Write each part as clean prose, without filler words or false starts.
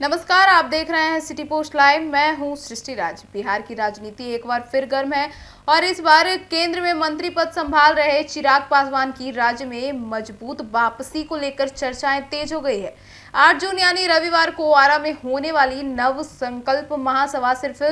नमस्कार, आप देख रहे हैं सिटी पोस्ट लाइव। मैं हूं सृष्टि राज। बिहार की राजनीति एक बार फिर गर्म है और इस बार केंद्र में मंत्री पद संभाल रहे चिराग पासवान की राज्य में मजबूत वापसी को लेकर चर्चाएं तेज हो गई है। 8 जून यानी रविवार को आरा में होने वाली नव संकल्प महासभा सिर्फ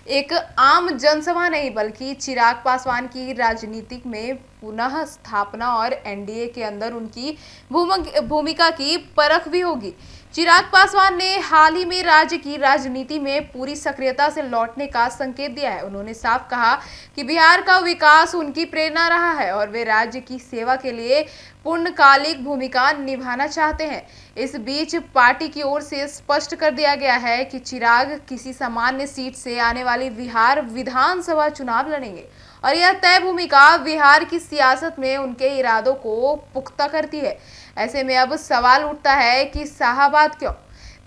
एक आम जनसभा नहीं बल्कि चिराग पासवान की राजनीतिक में पुनः स्थापना और एनडीए के अंदर उनकी भूमिका की परख भी होगी। चिराग पासवान ने हाल ही में राज्य की राजनीति में पूरी सक्रियता से लौटने का संकेत दिया है। उन्होंने साफ कहा कि बिहार का विकास उनकी प्रेरणा रहा है और वे राज्य की सेवा के लिए पूर्णकालिक भूमिका निभाना चाहते हैं। इस बीच पार्टी की ओर से स्पष्ट कर दिया गया है कि चिराग किसी सामान्य सीट से आने वाली बिहार विधानसभा चुनाव लड़ेंगे और यह तय भूमिका बिहार की सियासत में उनके इरादों को पुख्ता करती है। ऐसे में अब सवाल उठता है कि शाहाबाद क्यों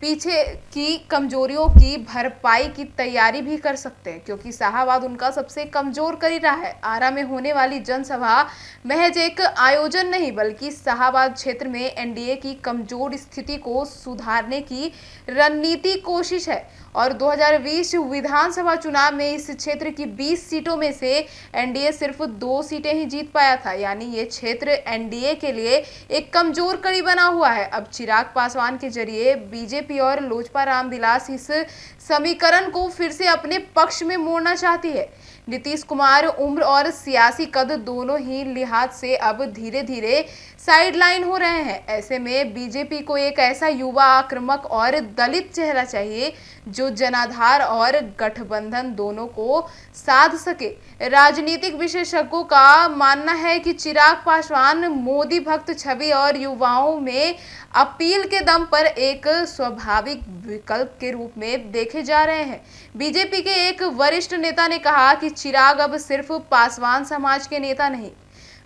पीछे की कमजोरियों की भरपाई की तैयारी भी कर सकते हैं, क्योंकि शाहाबाद उनका सबसे कमजोर कर ही रहा है। आरा में होने वाली जनसभा महज एक आयोजन नहीं बल्कि शाहाबाद क्षेत्र में एनडीए की कमजोर स्थिति को सुधारने की रणनीति कोशिश है और 2020 विधानसभा चुनाव में इस क्षेत्र की 20 सीटों में से एनडीए सिर्फ 2 सीटें ही जीत पाया था, यानी ये क्षेत्र एनडीए के लिए एक कमजोर कड़ी बना हुआ है। अब चिराग पासवान के जरिए बीजेपी और लोजपा रामविलास इस समीकरण को फिर से अपने पक्ष में मोड़ना चाहती है। नीतीश कुमार उम्र और सियासी कद दोनों ही लिहाज से अब धीरे धीरे साइडलाइन हो रहे हैं। ऐसे में बीजेपी को एक ऐसा युवा, आक्रामक और दलित चेहरा चाहिए जो जनाधार और गठबंधन दोनों को साध सके। राजनीतिक विशेषज्ञों का मानना है कि चिराग पासवान मोदी भक्त छवि और युवाओं में अपील के दम पर एक स्वाभाविक विकल्प के रूप में देखे जा रहे हैं। बीजेपी के एक वरिष्ठ नेता ने कहा कि चिराग अब सिर्फ पासवान समाज के नेता नहीं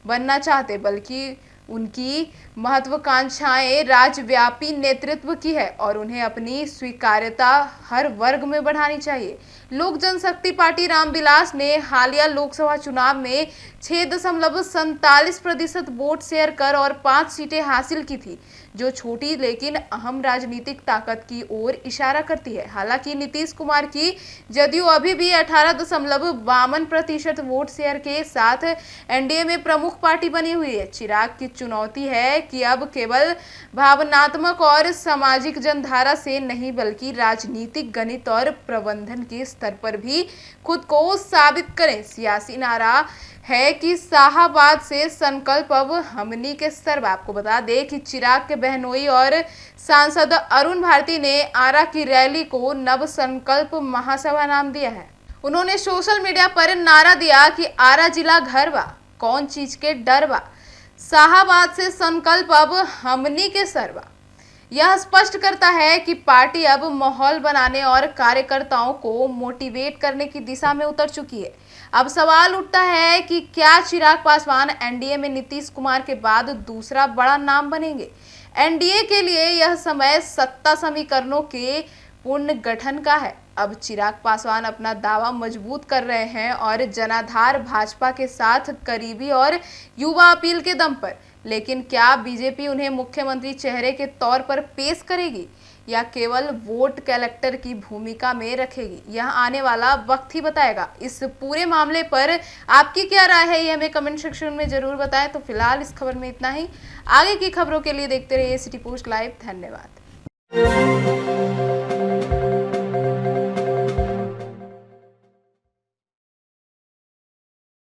बनना चाहते बल्कि उनकी महत्वाकांक्षाएं राज्यव्यापी नेतृत्व की है और उन्हें अपनी स्वीकार्यता हर वर्ग में बढ़ानी चाहिए। लोक जनशक्ति पार्टी रामविलास ने हालिया लोकसभा चुनाव में 6.47% वोट शेयर कर और 5 सीटें हासिल की थी, जो छोटी लेकिन अहम राजनीतिक ताकत की ओर इशारा करती है। हालांकि नीतीश कुमार की जदयू अभी भी 18.52% वोट शेयर के साथ एनडीए में प्रमुख पार्टी बनी हुई है। चिराग की चुनौती है कि अब केवल भावनात्मक और सामाजिक जनधारा से नहीं बल्कि राजनीतिक गणित और प्रबंधन के स्तर पर भी खुद को साबित करें। सियासी नारा है कि शाहाबाद से संकल्प अब हमनी के स्तर। आपको बता दें कि चिराग के बहनोई और सांसद अरुण भारती ने आरा की रैली को नव संकल्प महासभा नाम दिया है। उन्होंने सोशल मीडिया पर नारा दिया कि आरा जिला घर बा, कौन चीज के डर बा, शाहाबाद से संकल्प अब हमनी के सर बा। यह स्पष्ट करता है कि पार्टी अब माहौल बनाने और कार्यकर्ताओं को मोटिवेट करने की दिशा में उतर चुकी है। अब सवाल उठता है कि क्या चिराग पासवान एनडीए में नीतीश कुमार के बाद दूसरा बड़ा नाम बनेंगे। एनडीए के लिए यह समय सत्ता समीकरणों के पुनर्गठन का है। अब चिराग पासवान अपना दावा मजबूत कर रहे हैं और जनाधार भाजपा के साथ करीबी और युवा अपील के दम पर। लेकिन क्या बीजेपी उन्हें मुख्यमंत्री चेहरे के तौर पर पेश करेगी या केवल वोट कलेक्टर की भूमिका में रखेगी, यह आने वाला वक्त ही बताएगा। इस पूरे मामले पर आपकी क्या राय है, ये हमें कमेंट सेक्शन में जरूर बताएं। तो फिलहाल इस खबर में इतना ही। आगे की खबरों के लिए देखते रहिए सिटी पोस्ट लाइव। धन्यवाद।